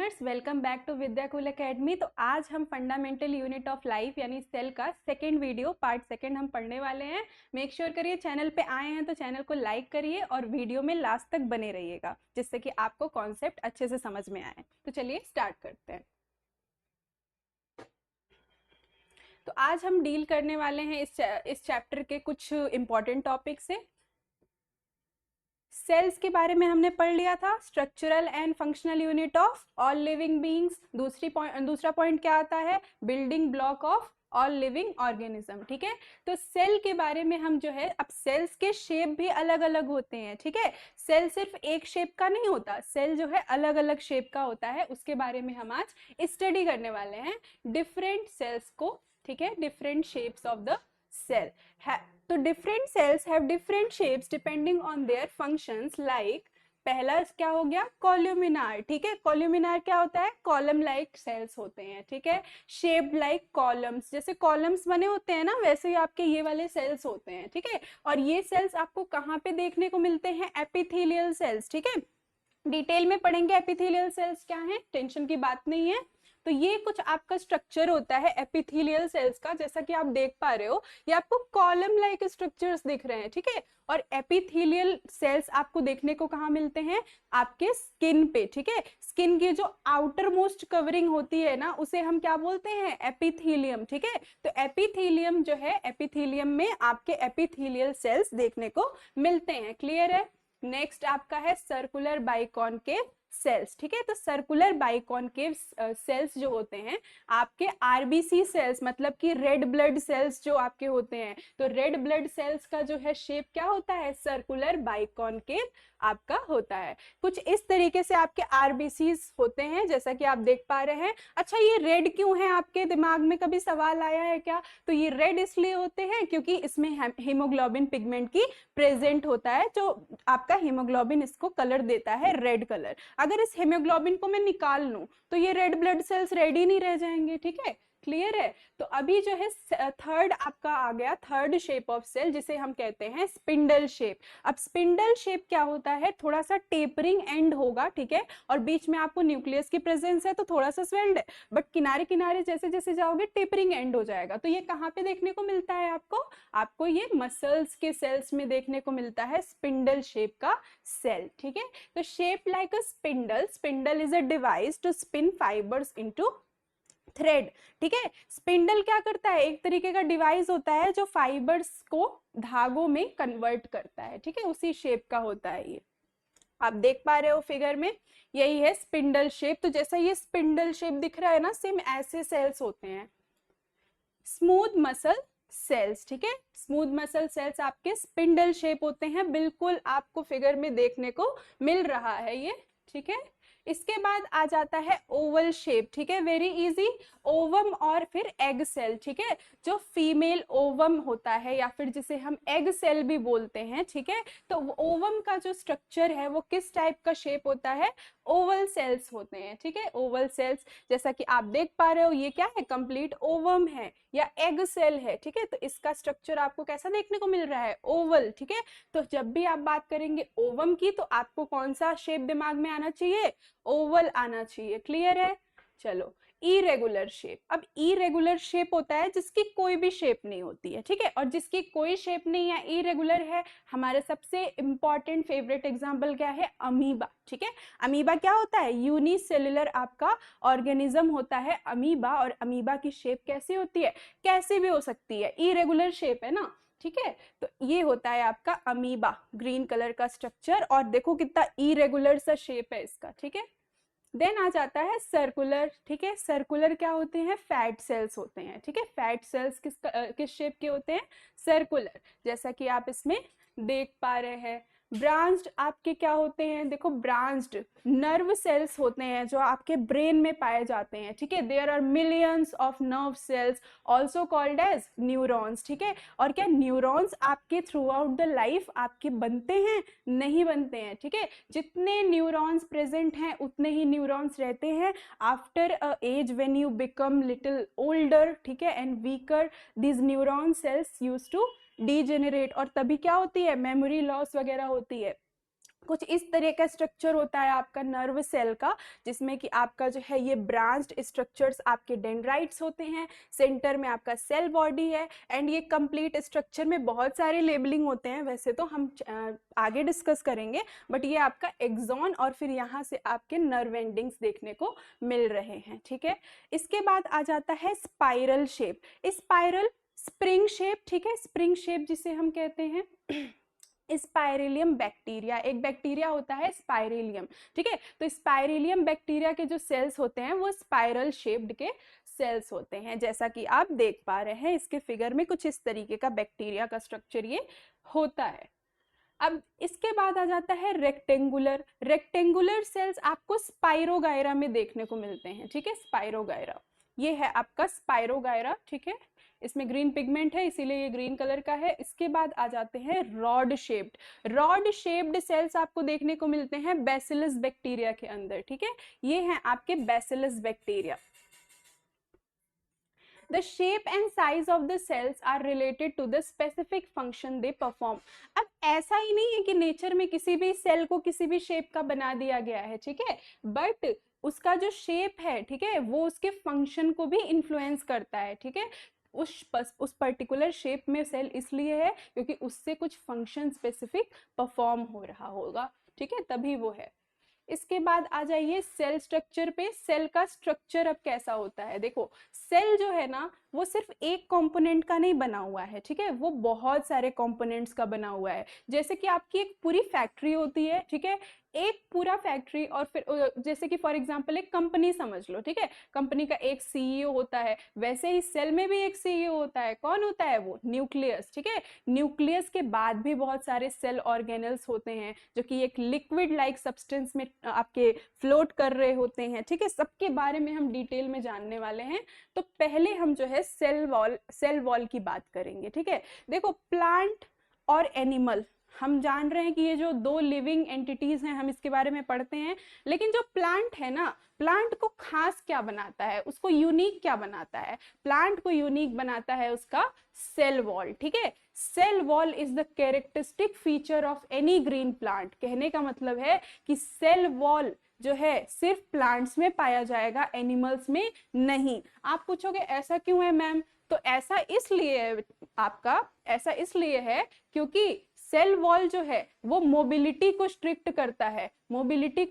Learners, welcome back to Vidyakul academy. तो आज हम फंडामेंटल यूनिट ऑफ लाइफ यानी सेल का सेकंड वीडियो पार्ट सेकंड हम पढ़ने वाले हैं। मेक श्योर करिए चैनल पे आए हैं तो चैनल को लाइक करिए और वीडियो में लास्ट तक बने रहिएगा जिससे कि आपको कॉन्सेप्ट अच्छे से समझ में आए। तो चलिए स्टार्ट करते हैं। तो आज हम डील करने वाले हैं इस चैप्टर के कुछ इंपॉर्टेंट टॉपिक से। सेल्स के बारे में हमने पढ़ लिया था, structural and functional unit of all living beings. दूसरा पॉइंट क्या आता है, building block of all living organism. ठीक है, तो सेल के बारे में हम जो है, अब सेल्स के शेप भी अलग अलग होते हैं। ठीक है, सेल सिर्फ एक शेप का नहीं होता, सेल जो है अलग अलग शेप का होता है। उसके बारे में हम आज स्टडी करने वाले हैं, डिफरेंट सेल्स को। ठीक है, different shapes of the cell है। तो different cells have different shapes depending on their functions. Like पहला क्या हो गया, कॉल्यूमिनार। ठीक है, कॉल्यूमिनार क्या होता है, कॉलम लाइक सेल्स होते हैं। ठीक है, शेप्ड लाइक कॉलम्स, जैसे कॉलम्स बने होते हैं ना, वैसे ही आपके ये वाले सेल्स होते हैं। ठीक है, और ये सेल्स आपको कहाँ पे देखने को मिलते हैं, एपिथेलियल सेल्स। ठीक है, डिटेल में पढ़ेंगे एपिथेलियल सेल्स क्या है, टेंशन की बात नहीं है। तो ये कुछ आपका स्ट्रक्चर होता है एपिथेलियल सेल्स का, जैसा कि आप देख पा रहे हो, ये आपको कॉलम लाइक स्ट्रक्चर्स दिख रहे हैं। ठीक है, और एपिथेलियल सेल्स आपको देखने को कहाँ मिलते हैं, आपके स्किन पे। ठीक है, स्किन की जो आउटर मोस्ट कवरिंग होती है ना, उसे हम क्या बोलते हैं, एपिथेलियम। ठीक है, तो एपिथेलियम जो है, एपिथेलियम में आपके एपिथेलियल सेल्स देखने को मिलते हैं। क्लियर है। नेक्स्ट आपका है सर्कुलर बाइकॉनकेव सेल्स। ठीक है, तो सर्कुलर बाइकॉनकेव सेल्स जो होते हैं आपके आरबीसी सेल्स, मतलब कि रेड ब्लड सेल्स जो आपके होते हैं, तो रेड ब्लड सेल्स का जो है शेप क्या होता है, सर्कुलर बाइकॉनकेव आपका होता है। कुछ इस तरीके से आपके आरबीसी होते हैं, जैसा कि आप देख पा रहे हैं। अच्छा, ये रेड क्यों है, आपके दिमाग में कभी सवाल आया है क्या? तो ये रेड इसलिए होते हैं क्योंकि इसमें हीमोग्लोबिन पिगमेंट की प्रेजेंट होता है, जो आपका हीमोग्लोबिन इसको कलर देता है रेड कलर। अगर इस हीमोग्लोबिन को मैं निकाल लूं तो ये रेड ब्लड सेल्स रेड ही नहीं रह जाएंगे। ठीक है, क्लियर है। तो अभी जो है थर्ड आपका आ गया, थर्ड शेप ऑफ सेल, जिसे हम कहते हैं स्पिंडल शेप। अब स्पिंडल शेप क्या होता है, थोड़ा सा टेपरिंग एंड होगा। ठीक है, और बीच में आपको न्यूक्लियस की प्रेजेंस है तो थोड़ा सा स्वेल्ड है, बट किनारे किनारे जैसे जैसे जाओगे टेपरिंग एंड हो जाएगा। तो ये कहाँ पे देखने को मिलता है आपको ये मसल्स के सेल्स में देखने को मिलता है, स्पिंडल शेप का सेल। ठीक है, तो shape like a spindle, spindle is a device to spin fibres into thread. ठीक है, स्पिंडल क्या करता है, एक तरीके का डिवाइस होता है जो फाइबर्स को धागों में कन्वर्ट करता है। ठीक है, उसी शेप का होता है ये, आप देख पा रहे हो फिगर में, यही है स्पिंडल शेप। तो जैसा ये स्पिंडल शेप दिख रहा है ना, सेम ऐसे सेल्स होते हैं स्मूथ मसल सेल्स। ठीक है, स्मूथ मसल सेल्स आपके स्पिंडल शेप होते हैं, बिल्कुल आपको फिगर में देखने को मिल रहा है ये। ठीक है, इसके बाद आ जाता है ओवल शेप। ठीक है, वेरी इजी, ओवम और फिर एग सेल। ठीक है, जो फीमेल ओवम होता है या फिर जिसे हम एग सेल भी बोलते हैं। ठीक है, तो ओवम का जो स्ट्रक्चर है वो किस टाइप का शेप होता है, ओवल सेल्स होते हैं। ठीक है, ओवल सेल्स, जैसा कि आप देख पा रहे हो, ये क्या है, कंप्लीट ओवम है या एग सेल है। ठीक है, तो इसका स्ट्रक्चर आपको कैसा देखने को मिल रहा है, ओवल। ठीक है, तो जब भी आप बात करेंगे ओवम की तो आपको कौन सा शेप दिमाग में आना चाहिए, ओवल आना चाहिए। क्लियर है। चलो, इरेगुलर शेप। अब इरेगुलर शेप होता है जिसकी कोई भी शेप नहीं होती है। ठीक है, और जिसकी कोई शेप नहीं है, इरेगुलर है। हमारे सबसे इंपॉर्टेंट फेवरेट एग्जांपल क्या है, अमीबा। ठीक है, अमीबा क्या होता है, यूनिसेल्युलर आपका ऑर्गेनिज्म होता है अमीबा, और अमीबा की शेप कैसी होती है, कैसी भी हो सकती है, इरेगुलर शेप है ना। ठीक है, तो ये होता है आपका अमीबा, ग्रीन कलर का स्ट्रक्चर, और देखो कितना इरेगुलर सा शेप है इसका। ठीक है, देन आ जाता है सर्कुलर। ठीक है, सर्कुलर क्या होते हैं, फैट सेल्स होते हैं। ठीक है, फैट सेल्स किस शेप के होते हैं, सर्कुलर, जैसा कि आप इसमें देख पा रहे हैं। ब्रांच्ड आपके क्या होते हैं, देखो ब्रांच्ड नर्व सेल्स होते हैं जो आपके ब्रेन में पाए जाते हैं। ठीक है, there are millions of nerve cells also called as neurons. ठीक है, और क्या न्यूरॉन्स आपके थ्रू आउट द लाइफ आपके बनते हैं, नहीं बनते हैं। ठीक है, जितने न्यूरॉन्स प्रेजेंट हैं उतने ही न्यूरॉन्स रहते हैं after a age when you become little older. ठीक है, and weaker, this neuron cells use to degenerate, और तभी क्या होती है, मेमोरी लॉस वगैरह होती है। कुछ इस तरह का स्ट्रक्चर होता है आपका नर्व सेल का, जिसमें कि आपका जो है ये ब्रांच्ड स्ट्रक्चर्स आपके डेंड्राइट्स होते हैं, सेंटर में आपका सेल बॉडी है, एंड ये कंप्लीट स्ट्रक्चर में बहुत सारे लेबलिंग होते हैं, वैसे तो हम आगे डिस्कस करेंगे, बट ये आपका एक्सॉन और फिर यहाँ से आपके नर्व एंडिंग्स देखने को मिल रहे हैं, ठीक है। इसके बाद आ जाता है spiral shape, spiral spring shape, ठीक है, स्प्रिंग शेप जिसे हम कहते हैं स्पाइरेलियम बैक्टीरिया, एक बैक्टीरिया होता है स्पाइरेलियम, ठीक है। तो स्पाइरेलियम बैक्टीरिया के जो सेल्स होते हैं वो स्पाइरल शेप्ड के सेल्स होते हैं, जैसा कि आप देख पा रहे हैं इसके फिगर में कुछ इस तरीके का बैक्टीरिया का स्ट्रक्चर ये होता है। अब इसके बाद आ जाता है रेक्टेंगुलर, रेक्टेंगुलर सेल्स आपको स्पाइरोगायरा में देखने को मिलते हैं, ठीक है, स्पाइरोगायरा, ये है आपका स्पाइरोगायरा, ठीक है, इसमें ग्रीन पिगमेंट है इसीलिए ये ग्रीन कलर का है। इसके बाद आ जाते हैं rod shaped, rod shaped cells आपको देखने को मिलते हैं बैसिलस बैक्टीरिया के अंदर, ठीक है, ये हैं आपके bacillus bacteria. The shape and size of the cells are related to the specific function they perform. अब ऐसा ही नहीं है कि नेचर में किसी भी सेल को किसी भी शेप का बना दिया गया है, ठीक है, बट उसका जो शेप है, ठीक है, वो उसके फंक्शन को भी इन्फ्लुएंस करता है, ठीक है। उस पर्टिकुलर शेप में सेल इसलिए है क्योंकि उससे कुछ फंक्शन स्पेसिफिक परफॉर्म हो रहा होगा, ठीक है, तभी वो है। इसके बाद आ जाइए सेल स्ट्रक्चर पे, सेल का स्ट्रक्चर अब कैसा होता है, देखो सेल जो है ना वो सिर्फ एक कंपोनेंट का नहीं बना हुआ है, ठीक है, वो बहुत सारे कंपोनेंट्स का बना हुआ है। जैसे कि आपकी एक पूरी फैक्ट्री होती है, ठीक है, एक पूरा फैक्ट्री, और फिर जैसे कि फॉर एग्जांपल एक कंपनी समझ लो, ठीक है, कंपनी का एक सीईओ होता है, वैसे ही सेल में भी एक सीईओ होता है, कौन होता है वो, न्यूक्लियस, ठीक है। न्यूक्लियस के बाद भी बहुत सारे सेल ऑर्गेनल्स होते हैं जो कि एक लिक्विड लाइक सब्सटेंस में आपके फ्लोट कर रहे होते हैं, ठीक है, सबके बारे में हम डिटेल में जानने वाले हैं। तो पहले हम जो है सेल वॉल की बात करेंगे, ठीक है। देखो प्लांट और एनिमल, हम जान रहे हैं कि ये जो दो लिविंग एंटिटीज हैं हम इसके बारे में पढ़ते हैं, लेकिन जो प्लांट है ना, प्लांट को खास क्या बनाता है, उसको यूनिक क्या बनाता है, प्लांट को यूनिक बनाता है उसका सेल वॉल, ठीक है। Cell wall is the characteristic feature of any green plant, कहने का मतलब है कि सेल वॉल जो है सिर्फ प्लांट्स में पाया जाएगा, एनिमल्स में नहीं। आप पूछोगे ऐसा क्यों है मैम, तो ऐसा इसलिए है आपका, ऐसा इसलिए है क्योंकि सेल वॉल जो है वो मोबिलिटी को स्ट्रिक्ट करता है, मोबिलिटी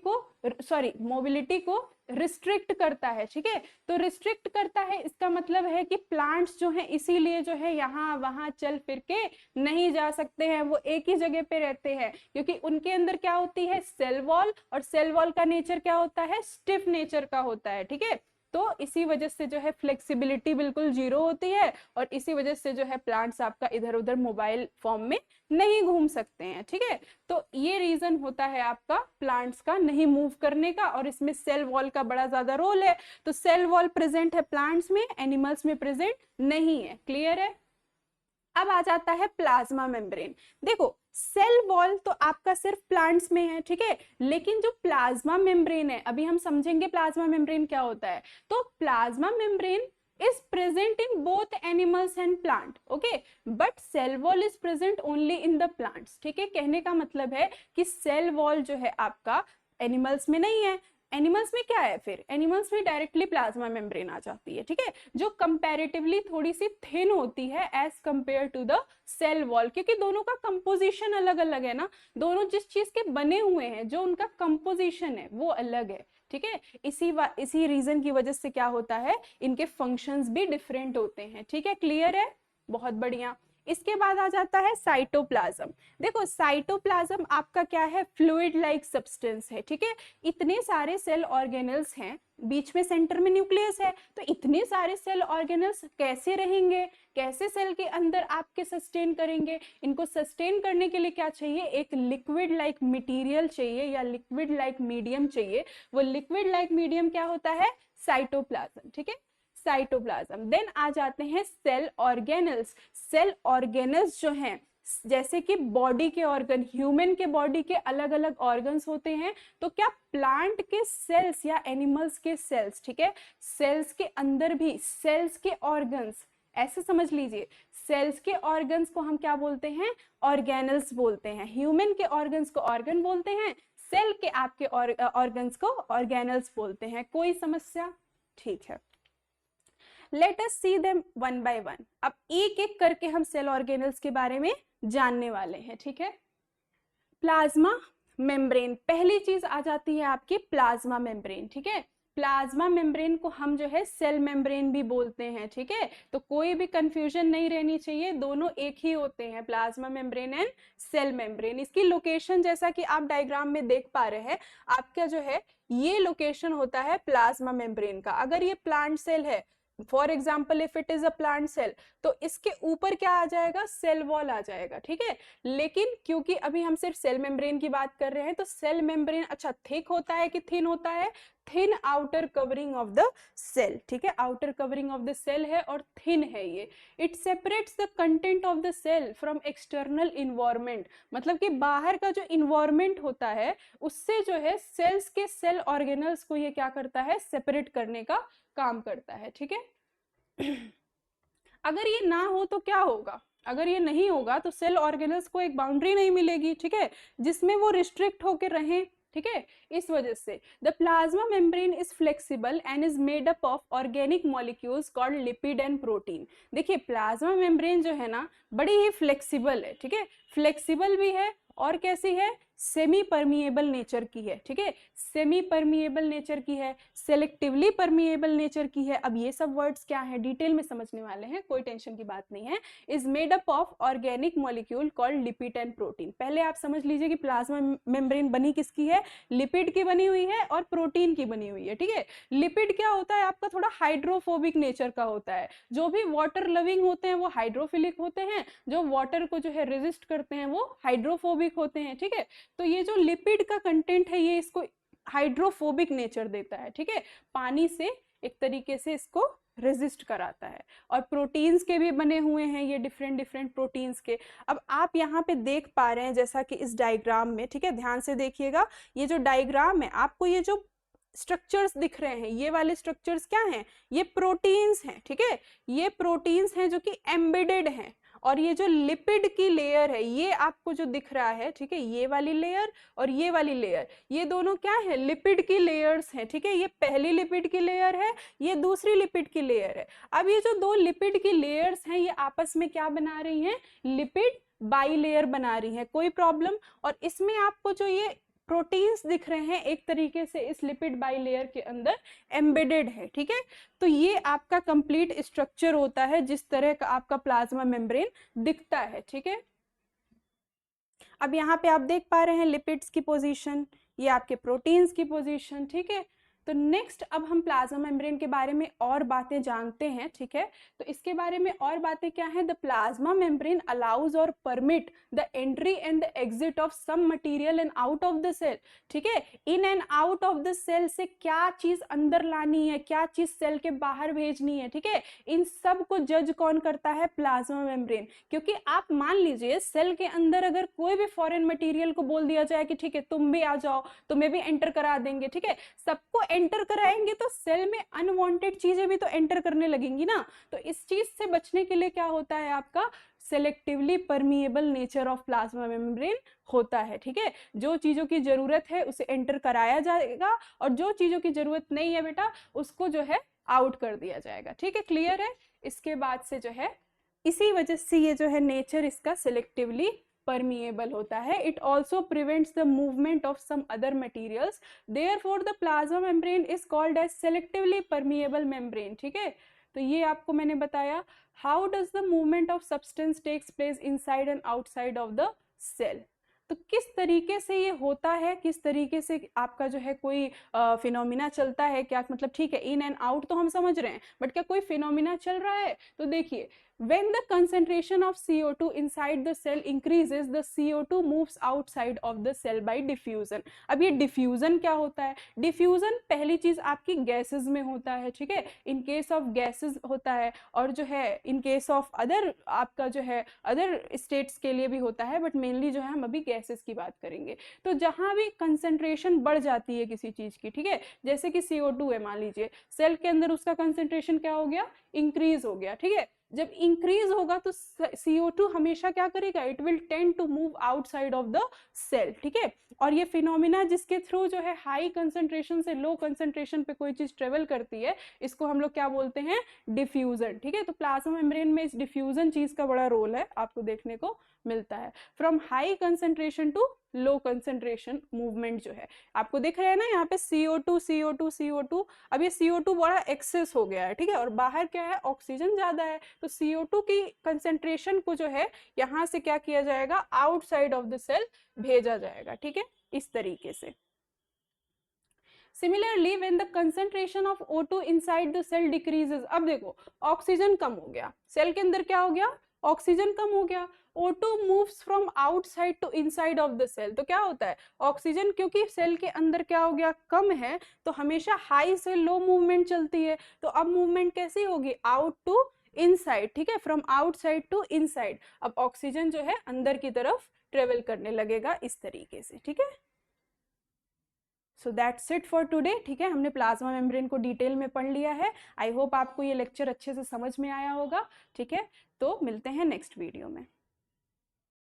को रिस्ट्रिक्ट करता है, ठीक है। तो रिस्ट्रिक्ट करता है इसका मतलब है कि प्लांट्स जो हैं इसीलिए जो है यहाँ वहां चल फिर के नहीं जा सकते हैं, वो एक ही जगह पे रहते हैं, क्योंकि उनके अंदर क्या होती है, सेल वॉल, और सेल वॉल का नेचर क्या होता है, स्टिफ नेचर का होता है, ठीक है। तो इसी वजह से जो है फ्लेक्सिबिलिटी बिल्कुल जीरो होती है, और इसी वजह से जो है प्लांट्स आपका इधर उधर मोबाइल फॉर्म में नहीं घूम सकते हैं, ठीक है। तो ये रीजन होता है आपका प्लांट्स का नहीं मूव करने का, और इसमें सेल वॉल का बड़ा ज्यादा रोल है। तो सेल वॉल प्रेजेंट है प्लांट्स में, एनिमल्स में प्रेजेंट नहीं है, क्लियर है। अब आ जाता है प्लाज्मा मेम्ब्रेन। देखो सेल वॉल तो आपका सिर्फ प्लांट्स में है, ठीक है, लेकिन जो प्लाज्मा मेम्ब्रेन है, अभी हम समझेंगे प्लाज्मा मेम्ब्रेन क्या होता है। तो plasma membrane is present in both animals and plant, okay, but cell wall is present only in the plants, ठीक है। कहने का मतलब है कि सेल वॉल जो है आपका एनिमल्स में नहीं है, एनिमल्स में क्या है, फिर एनिमल्स में डायरेक्टली प्लाज्मा मेम्ब्रेन आ जाती है, ठीक है, जो कंपैरेटिवली थोड़ी सी थिन होती है as compare to the cell wall, क्योंकि दोनों का कंपोजिशन अलग अलग है ना, दोनों जिस चीज के बने हुए हैं जो उनका कंपोजिशन है वो अलग है, ठीक है। इसी रीजन की वजह से क्या होता है, इनके फंक्शंस भी डिफरेंट होते हैं, ठीक है, क्लियर है, बहुत बढ़िया। इसके बाद आ जाता है साइटोप्लाज्म। देखो साइटोप्लाज्म आपका क्या है, फ्लूइड लाइक सब्सटेंस है, ठीक है। इतने सारे सेल ऑर्गेनल्स हैं, बीच में सेंटर में न्यूक्लियस है, तो इतने सारे सेल ऑर्गेनल्स कैसे रहेंगे, कैसे सेल के अंदर आपके सस्टेन करेंगे, इनको सस्टेन करने के लिए क्या चाहिए, एक लिक्विड लाइक मटेरियल चाहिए या लिक्विड लाइक मीडियम चाहिए। वो लिक्विड लाइक मीडियम क्या होता है, साइटोप्लाज्म, ठीक है, साइटोप्लाज्म। देन आ जाते हैं सेल ऑर्गेनल्स। सेल ऑर्गेनल्स जो हैं, जैसे कि बॉडी के ऑर्गन, ह्यूमन के बॉडी के अलग अलग ऑर्गन्स होते हैं, तो क्या प्लांट के सेल्स या एनिमल्स के सेल्स, ठीक है, सेल्स के अंदर भी सेल्स के ऑर्गन्स ऐसे समझ लीजिए, सेल्स के ऑर्गन्स को हम क्या बोलते हैं, ऑर्गेनल्स बोलते हैं। ह्यूमन के ऑर्गन्स को ऑर्गन बोलते हैं, सेल के आपके ऑर्गन्स को ऑर्गेनल्स बोलते हैं। कोई समस्या? ठीक है, let us see them one by one. अब एक एक करके हम सेल ऑर्गेनल्स के बारे में जानने वाले हैं, ठीक है। प्लाज्मा मेम्ब्रेन, पहली चीज आ जाती है आपकी प्लाज्मा मेम्ब्रेन, ठीक है। प्लाज्मा मेम्ब्रेन को हम जो है सेल मेम्ब्रेन भी बोलते हैं, ठीक है। तो कोई भी कंफ्यूजन नहीं रहनी चाहिए, दोनों एक ही होते हैं, plasma membrane and cell membrane. इसकी लोकेशन जैसा कि आप डायग्राम में देख पा रहे हैं, आपका जो है ये लोकेशन होता है प्लाज्मा मेम्ब्रेन का। अगर ये प्लांट सेल है, for example if it is a plant cell, तो इसके ऊपर क्या आ जाएगा, सेल वॉल आ जाएगा, ठीक है। लेकिन क्योंकि अभी हम सिर्फ सेल मेम्ब्रेन की बात कर रहे हैं, तो सेल मेम्ब्रेन अच्छा थिक होता है कि थिन होता है, thin outer covering of the cell, ठीक है। Outer covering of the cell है और थिन है ये। It separates the content of the cell from external environment, मतलब कि बाहर का जो इन्वायरमेंट होता है उससे जो है सेल्स के सेल ऑर्गेनल्स को ये क्या करता है, सेपरेट करने का काम करता है, ठीक है। अगर ये ना हो तो क्या होगा, अगर ये नहीं होगा तो सेल ऑर्गेनल्स को एक बाउंड्री नहीं मिलेगी, ठीक है, जिसमें वो रिस्ट्रिक्ट होकर रहें, ठीक है। इस वजह से the plasma membrane is flexible and is made up of organic molecules called lipid and protein. देखिए प्लाज्मा मेम्ब्रेन जो है ना बड़ी ही फ्लेक्सिबल है, ठीक है, फ्लेक्सिबल भी है और कैसी है, सेमी परमिएबल नेचर की है, ठीक है, सेमी परमिएबल नेचर की है, सेलेक्टिवली परमिएबल नेचर की है। अब ये सब वर्ड्स क्या है डिटेल में समझने वाले हैं, कोई टेंशन की बात नहीं है। Is made up of organic molecule called lipid and protein. पहले आप समझ लीजिए कि प्लाज्मा मेम्ब्रेन बनी किसकी है, लिपिड की बनी हुई है और प्रोटीन की बनी हुई है, ठीक है। लिपिड क्या होता है आपका, थोड़ा हाइड्रोफोबिक नेचर का होता है। जो भी वाटर लविंग होते हैं वो हाइड्रोफिलिक होते हैं, जो वाटर को जो है रेजिस्ट करते हैं वो हाइड्रोफोबिक होते हैं, ठीक है। तो ये जो लिपिड का कंटेंट है ये इसको हाइड्रोफोबिक नेचर देता है, ठीक है, पानी से एक तरीके से इसको रेजिस्ट कराता है। और प्रोटीन्स के भी बने हुए हैं ये, डिफरेंट डिफरेंट प्रोटीन्स के। अब आप यहाँ पे देख पा रहे हैं जैसा कि इस डायग्राम में, ठीक है, ध्यान से देखिएगा, ये जो डायग्राम है आपको ये जो स्ट्रक्चर्स दिख रहे हैं, ये वाले स्ट्रक्चर्स क्या हैं, ये प्रोटीन्स हैं, ठीक है, ये प्रोटीन्स हैं जो कि एम्बेडेड हैं। और ये जो लिपिड की लेयर है ये आपको जो दिख रहा है, ठीक है, ये वाली लेयर और ये वाली लेयर, ये दोनों क्या है, लिपिड की लेयर्स हैं, ठीक है। ये पहली लिपिड की लेयर है, ये दूसरी लिपिड की लेयर है। अब ये जो दो लिपिड की लेयर्स हैं ये आपस में क्या बना रही हैं, लिपिड बाइलेयर बना रही है, कोई प्रॉब्लम। और इसमें आपको जो ये प्रोटीन्स दिख रहे हैं एक तरीके से इस लिपिड बाइलेयर के अंदर एम्बेडेड है, ठीक है। तो ये आपका कंप्लीट स्ट्रक्चर होता है जिस तरह का आपका प्लाज्मा मेम्ब्रेन दिखता है, ठीक है। अब यहाँ पे आप देख पा रहे हैं लिपिड्स की पोजीशन, ये आपके प्रोटीन्स की पोजीशन, ठीक है। तो नेक्स्ट अब हम प्लाज्मा मेम्ब्रेन के बारे में और बातें जानते हैं, ठीक है। तो इसके बारे में और बातें क्या है, द प्लाज्मा मेम्ब्रेन अलाउज और permit the entry and the exit of some material and out of the cell, ठीक है। In and out of the cell से क्या चीज अंदर लानी है, क्या चीज सेल के बाहर भेजनी है, ठीक है, इन सब को जज कौन करता है, प्लाज्मा मेम्ब्रेन। क्योंकि आप मान लीजिए सेल के अंदर अगर कोई भी फॉरेन मटेरियल को बोल दिया जाए कि ठीक है तुम भी आ जाओ, तुम्हें भी एंटर करा देंगे, ठीक है, सबको एंटर कराएंगे तो सेल में अनवांटेड चीजें भी तो एंटर करने लगेंगी ना। तो इस चीज से बचने के लिए क्या होता है, आपका selectively permeable nature of plasma membrane होता है, ठीक है। जो चीजों की जरूरत है उसे एंटर कराया जाएगा और जो चीजों की जरूरत नहीं है बेटा उसको जो है आउट कर दिया जाएगा, ठीक है, क्लियर है। इसके बाद से जो है इसी वजह से ये जो है नेचर इसका सेलेक्टिवली permeable होता है। It also prevents the movement of some other materials. Therefore, the plasma membrane is called as selectively permeable membrane. ठीक है, तो ये आपको मैंने बताया। How does the movement of substance takes place inside and outside of the cell? तो किस तरीके से ये होता है, किस तरीके से आपका जो है कोई फिनोमिना चलता है, क्या मतलब, ठीक है, इन एंड आउट तो हम समझ रहे हैं, बट क्या कोई फिनोमिना चल रहा है। तो देखिए, when the concentration of CO2 inside the cell increases, the CO2 moves outside of the cell by diffusion. अब ये diffusion क्या होता है, diffusion पहली चीज आपकी गैसेस में होता है, ठीक है, इन केस ऑफ गैसेस होता है, और जो है इन केस ऑफ अदर आपका जो है अदर स्टेट्स के लिए भी होता है, बट मेनली जो है हम अभी गैसेस की बात करेंगे। तो जहां भी कंसेंट्रेशन बढ़ जाती है किसी चीज की, ठीक है, जैसे कि CO2 है मान लीजिए, सेल के अंदर उसका कंसेंट्रेशन क्या हो गया, इंक्रीज हो गया, ठीक है। जब इंक्रीज होगा तो CO2 हमेशा क्या करेगा, it will tend to move outside of the cell, ठीक है। और ये फिनोमिना जिसके थ्रू जो है हाई कंसंट्रेशन से लो कंसंट्रेशन पे कोई चीज ट्रेवल करती है, इसको हम लोग क्या बोलते हैं, डिफ्यूजन, ठीक है। तो प्लाज्मा मेम्ब्रेन में इस डिफ्यूजन चीज का बड़ा रोल है, आपको देखने को मिलता है। From high concentration to low concentration movement जो है, आपको दिख रहा है ना यहाँ पे CO2 CO2 CO2, अब ये CO2 बड़ा एक्सेस हो गया है, ठीक है, और बाहर क्या है, ऑक्सीजन ज्यादा है, तो CO2 की कंसंट्रेशन को जो है यहाँ से क्या किया जाएगा, आउटसाइड ऑफ द सेल भेजा जाएगा, ठीक है, इस तरीके से। Similarly when the concentration of O2 inside the cell decreases, अब देखो ऑक्सीजन कम हो गया, सेल के अंदर क्या हो गया, ऑक्सीजन कम हो गया, O2 moves from outside to inside of the cell, तो क्या होता है, ऑक्सीजन क्योंकि सेल के अंदर क्या हो गया, कम है, तो हमेशा हाई से लो मूवमेंट चलती है, तो अब मूवमेंट कैसी होगी, आउट टू इनसाइड, ठीक है, फ्रॉम आउटसाइड टू इनसाइड, अब ऑक्सीजन जो है अंदर की तरफ ट्रेवल करने लगेगा इस तरीके से, ठीक है। So that's it for today, ठीक है, हमने प्लाज्मा मेम्ब्रेन को डिटेल में पढ़ लिया है। आई होप आपको ये लेक्चर अच्छे से समझ में आया होगा, ठीक है, तो मिलते हैं नेक्स्ट वीडियो में।